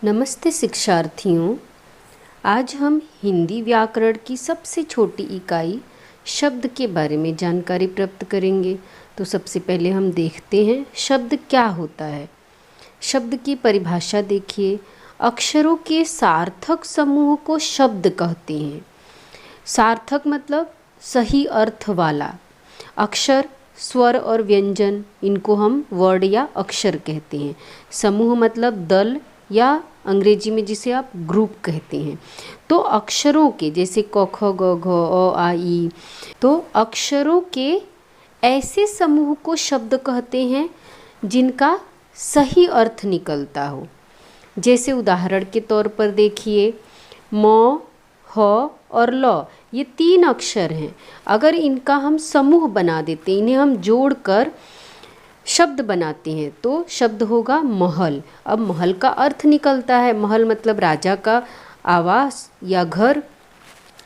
नमस्ते शिक्षार्थियों। आज हम हिंदी व्याकरण की सबसे छोटी इकाई शब्द के बारे में जानकारी प्राप्त करेंगे। तो सबसे पहले हम देखते हैं शब्द क्या होता है। शब्द की परिभाषा देखिए, अक्षरों के सार्थक समूह को शब्द कहते हैं। सार्थक मतलब सही अर्थ वाला। अक्षर, स्वर और व्यंजन, इनको हम वर्ड या अक्षर कहते हैं। समूह मतलब दल या अंग्रेजी में जिसे आप ग्रुप कहते हैं। तो अक्षरों के जैसे क ख ग घ अ आ ई, तो अक्षरों के ऐसे समूह को शब्द कहते हैं जिनका सही अर्थ निकलता हो। जैसे उदाहरण के तौर पर देखिए, म, ह और ल, ये 3 अक्षर हैं। अगर इनका हम समूह बना देते हैं, इन्हें हम जोड़कर शब्द बनाते हैं तो शब्द होगा महल। अब महल का अर्थ निकलता है, महल मतलब राजा का आवास या घर।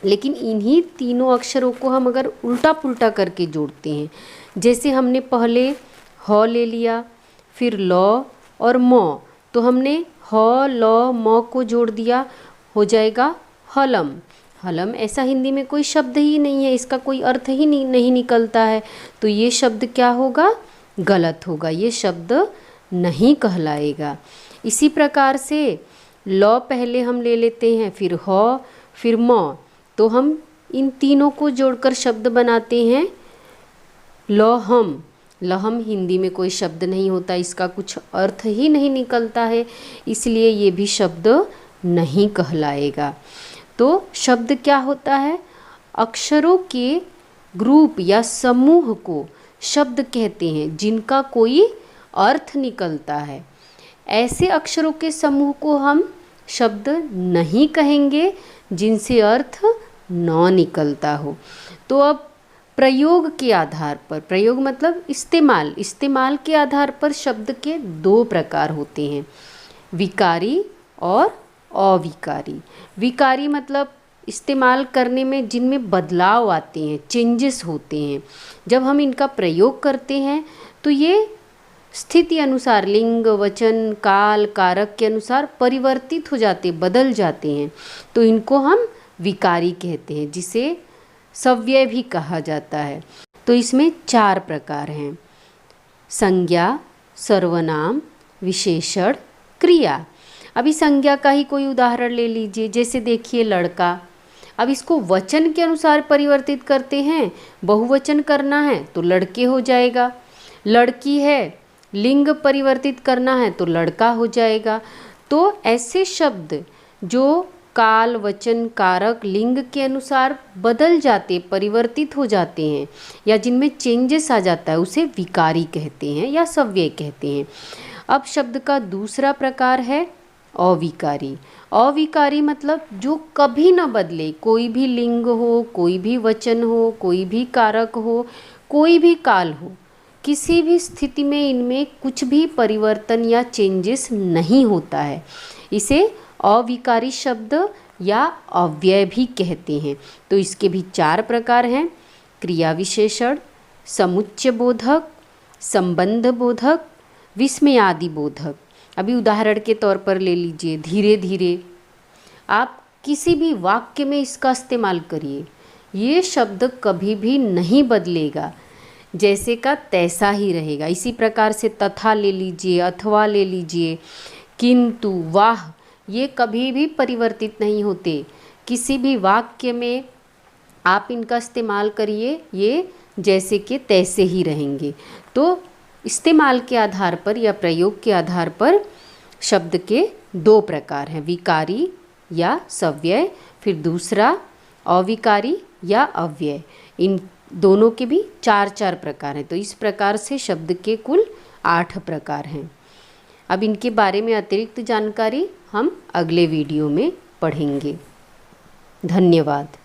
लेकिन इन्हीं तीनों अक्षरों को हम अगर उल्टा पुल्टा करके जोड़ते हैं, जैसे हमने पहले ह ले लिया, फिर ल और म, तो हमने ह ल म को जोड़ दिया, हो जाएगा हलम। हलम ऐसा हिंदी में कोई शब्द ही नहीं है, इसका कोई अर्थ ही नहीं निकलता है। तो ये शब्द क्या होगा? गलत होगा, ये शब्द नहीं कहलाएगा। इसी प्रकार से ल पहले हम ले लेते हैं, फिर ह, फिर म, तो हम इन तीनों को जोड़कर शब्द बनाते हैं लहम। लहम हिंदी में कोई शब्द नहीं होता, इसका कुछ अर्थ ही नहीं निकलता है, इसलिए ये भी शब्द नहीं कहलाएगा। तो शब्द क्या होता है? अक्षरों के ग्रुप या समूह को शब्द कहते हैं जिनका कोई अर्थ निकलता है। ऐसे अक्षरों के समूह को हम शब्द नहीं कहेंगे जिनसे अर्थ न निकलता हो। तो अब प्रयोग के आधार पर, प्रयोग मतलब इस्तेमाल के आधार पर शब्द के 2 प्रकार होते हैं, विकारी और अविकारी। विकारी मतलब इस्तेमाल करने में जिनमें बदलाव आते हैं, चेंजेस होते हैं। जब हम इनका प्रयोग करते हैं तो ये स्थिति अनुसार लिंग, वचन, काल, कारक के अनुसार परिवर्तित हो जाते, बदल जाते हैं, तो इनको हम विकारी कहते हैं, जिसे सव्यय भी कहा जाता है। तो इसमें 4 प्रकार हैं, संज्ञा, सर्वनाम, विशेषण, क्रिया। अभी संज्ञा का ही कोई उदाहरण ले लीजिए, जैसे देखिए लड़का। अब इसको वचन के अनुसार परिवर्तित करते हैं, बहुवचन करना है तो लड़के हो जाएगा। लड़की है, लिंग परिवर्तित करना है तो लड़का हो जाएगा। तो ऐसे शब्द जो काल, वचन, कारक, लिंग के अनुसार बदल जाते, परिवर्तित हो जाते हैं या जिनमें चेंजेस आ जाता है, उसे विकारी कहते हैं या सव्यय कहते हैं। अब शब्द का दूसरा प्रकार है अविकारी। अविकारी मतलब जो कभी न बदले, कोई भी लिंग हो, कोई भी वचन हो, कोई भी कारक हो, कोई भी काल हो, किसी भी स्थिति में इनमें कुछ भी परिवर्तन या चेंजेस नहीं होता है, इसे अविकारी शब्द या अव्यय भी कहते हैं। तो इसके भी 4 प्रकार हैं, क्रिया विशेषण, समुच्चय बोधक, संबंध बोधक, विस्मयादि बोधक। अभी उदाहरण के तौर पर ले लीजिए, धीरे धीरे। आप किसी भी वाक्य में इसका इस्तेमाल करिए, ये शब्द कभी भी नहीं बदलेगा, जैसे का तैसा ही रहेगा। इसी प्रकार से तथा ले लीजिए, अथवा ले लीजिए, किंतु, वाह, ये कभी भी परिवर्तित नहीं होते। किसी भी वाक्य में आप इनका इस्तेमाल करिए, ये जैसे के तैसे ही रहेंगे। तो इस्तेमाल के आधार पर या प्रयोग के आधार पर शब्द के 2 प्रकार हैं, विकारी या सव्यय, फिर दूसरा अविकारी या अव्यय। इन दोनों के भी 4 प्रकार हैं। तो इस प्रकार से शब्द के कुल 8 प्रकार हैं। अब इनके बारे में अतिरिक्त जानकारी हम अगले वीडियो में पढ़ेंगे। धन्यवाद।